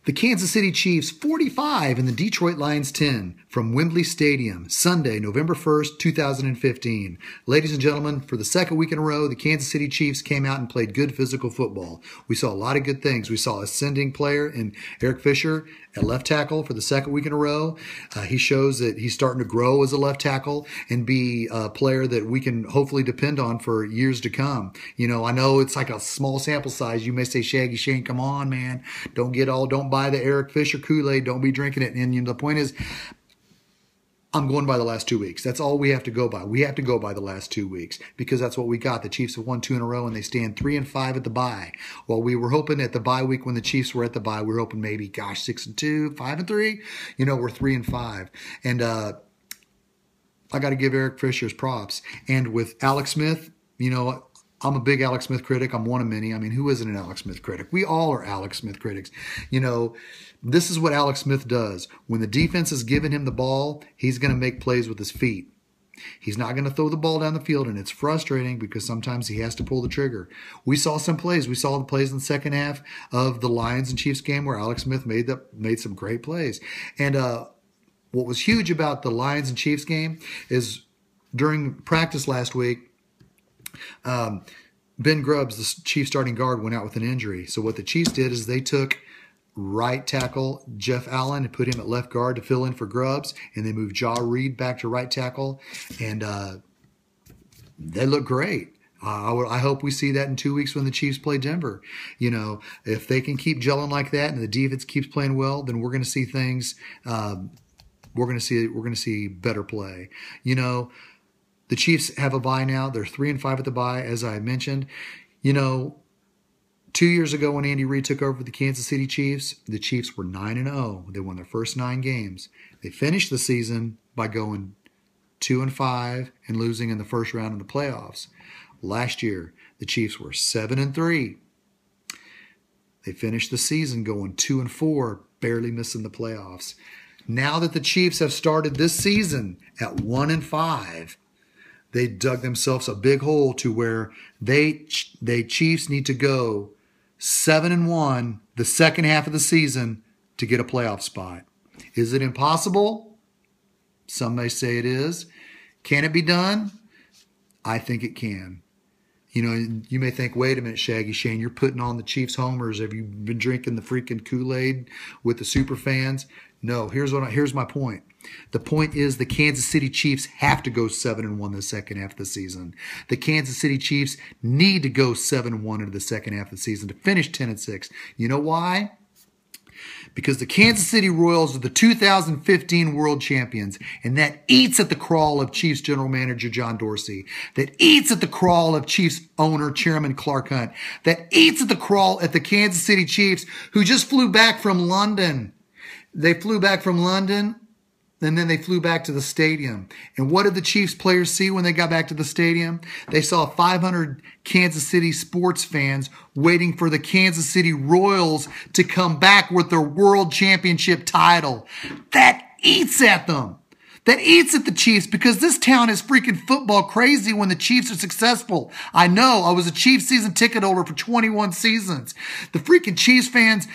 The Kansas City Chiefs 45 and the Detroit Lions 10 from Wembley Stadium, Sunday, November 1st, 2015. Ladies and gentlemen, for the second week in a row, the Kansas City Chiefs came out and played good physical football. We saw a lot of good things. We saw a ascending player in Eric Fisher at left tackle for the second week in a row. He shows that he's starting to grow as a left tackle and be a player that we can hopefully depend on for years to come. You know, I know it's like a small sample size. You may say, Shaggyshane, come on, man. Don't buy the Eric Fisher Kool-Aid. Don't be drinking it. And you know, the point is, I'm going by the last 2 weeks. That's all we have to go by. We have to go by the last 2 weeks because that's what we got. The Chiefs have won 2 in a row and they stand 3-5 at the bye. Well, we were hoping at the bye week when the Chiefs were at the bye, we were hoping maybe, 6-2, 5-3. You know, we're 3-5. And I got to give Eric Fisher his props. And with Alex Smith, you know, I'm a big Alex Smith critic. I'm one of many. I mean, who isn't an Alex Smith critic? We all are Alex Smith critics. You know, this is what Alex Smith does. When the defense is giving him the ball, he's going to make plays with his feet. He's not going to throw the ball down the field, and it's frustrating because sometimes he has to pull the trigger. We saw some plays. We saw the plays in the second half of the Lions and Chiefs game where Alex Smith made some great plays. And what was huge about the Lions and Chiefs game is during practice last week, Ben Grubbs, the Chiefs starting guard, went out with an injury. So what the Chiefs did is they took right tackle Jeff Allen and put him at left guard to fill in for Grubbs, and they moved Jaw Reed back to right tackle, and they look great. I hope we see that in 2 weeks when the Chiefs play Denver. You know, if they can keep gelling like that and the defense keeps playing well, then we're going to see things. We're going to see better play. You know, the Chiefs have a bye now. They're 3-5 at the bye, as I mentioned. You know, 2 years ago when Andy Reid took over the Kansas City Chiefs, the Chiefs were 9-0. They won their first 9 games. They finished the season by going 2-5 and losing in the first round of the playoffs. Last year, the Chiefs were 7-3. They finished the season going 2-4, barely missing the playoffs. Now that the Chiefs have started this season at 1-5, they dug themselves a big hole to where they Chiefs need to go 7-1 the second half of the season to get a playoff spot. Is it impossible? Some may say it is. Can it be done? I think it can. You know, you may think, wait a minute, Shaggyshane, you're putting on the Chiefs homers. Have you been drinking the freaking Kool-Aid with the super fans? No, here's my point. The point is the Kansas City Chiefs have to go 7-1 the second half of the season. The Kansas City Chiefs need to go 7-1 into the second half of the season to finish 10-6. You know why? Because the Kansas City Royals are the 2015 world champions, and that eats at the crawl of Chiefs general manager John Dorsey, that eats at the crawl of Chiefs owner Chairman Clark Hunt, that eats at the crawl at the Kansas City Chiefs, who just flew back from London. They flew back from London, and then they flew back to the stadium. And what did the Chiefs players see when they got back to the stadium? They saw 500 Kansas City sports fans waiting for the Kansas City Royals to come back with their world championship title. That eats at them. That eats at the Chiefs because this town is freaking football crazy when the Chiefs are successful. I know. I was a Chiefs season ticket holder for 21 seasons. The freaking Chiefs fans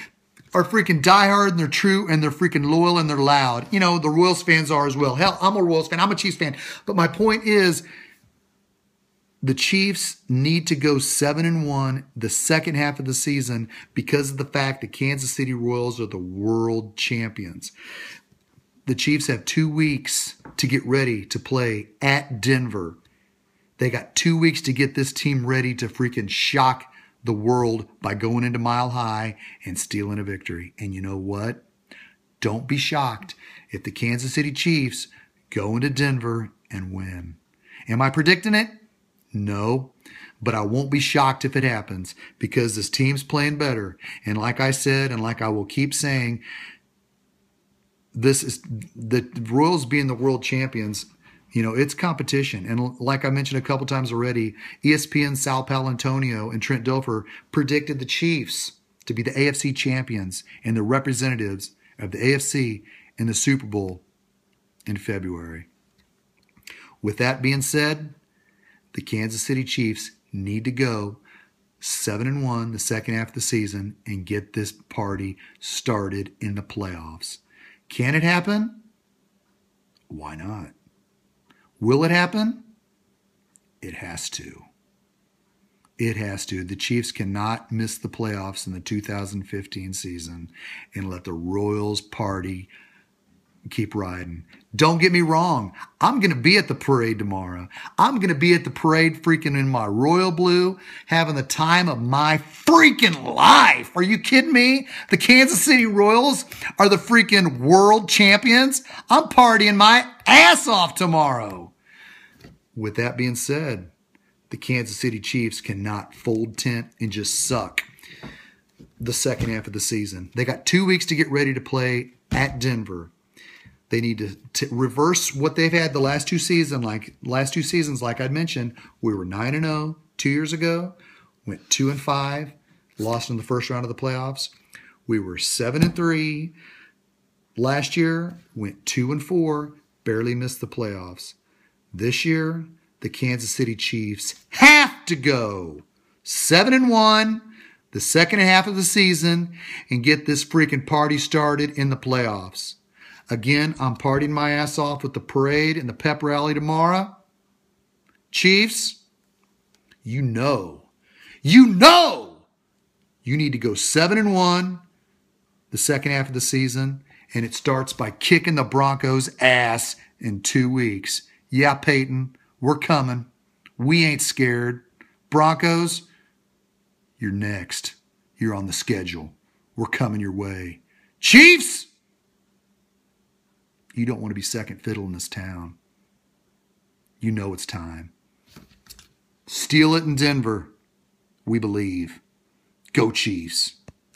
are freaking diehard and they're true and they're freaking loyal and they're loud. You know, the Royals fans are as well. Hell, I'm a Royals fan. I'm a Chiefs fan. But my point is the Chiefs need to go 7-1 the second half of the season because of the fact that Kansas City Royals are the world champions. The Chiefs have 2 weeks to get ready to play at Denver. They got 2 weeks to get this team ready to freaking shock the world by going into Mile High and stealing a victory. And you know what? Don't be shocked if the Kansas City Chiefs go into Denver and win. Am I predicting it? No. But I won't be shocked if it happens because this team's playing better. And like I said, and like I will keep saying, this is the Royals being the world champions. You know, it's competition. And like I mentioned a couple times already, ESPN Sal Paolantonio and Trent Dilfer predicted the Chiefs to be the AFC champions and the representatives of the AFC in the Super Bowl in February. With that being said, the Kansas City Chiefs need to go 7-1 the second half of the season and get this party started in the playoffs. Can it happen? Why not? Will it happen? It has to. It has to. The Chiefs cannot miss the playoffs in the 2015 season and let the Royals party keep riding. Don't get me wrong. I'm going to be at the parade tomorrow. I'm going to be at the parade freaking in my royal blue, having the time of my freaking life. Are you kidding me? The Kansas City Royals are the freaking world champions. I'm partying my ass off tomorrow. With that being said, the Kansas City Chiefs cannot fold tent and just suck the second half of the season. They got 2 weeks to get ready to play at Denver. They need to reverse what they've had the last two seasons. Like I'd mentioned, we were 9-0 2 years ago, went 2-5, lost in the first round of the playoffs. We were 7-3 last year, went 2-4, barely missed the playoffs. This year, the Kansas City Chiefs have to go 7-1 the second half of the season and get this freaking party started in the playoffs. Again, I'm partying my ass off with the parade and the pep rally tomorrow. Chiefs, you need to go 7-1 the second half of the season, and it starts by kicking the Broncos' ass in 2 weeks. Yeah, Peyton, we're coming. We ain't scared. Broncos, you're next. You're on the schedule. We're coming your way. Chiefs, you don't want to be second fiddle in this town. You know it's time. Steal it in Denver. We believe. Go Chiefs.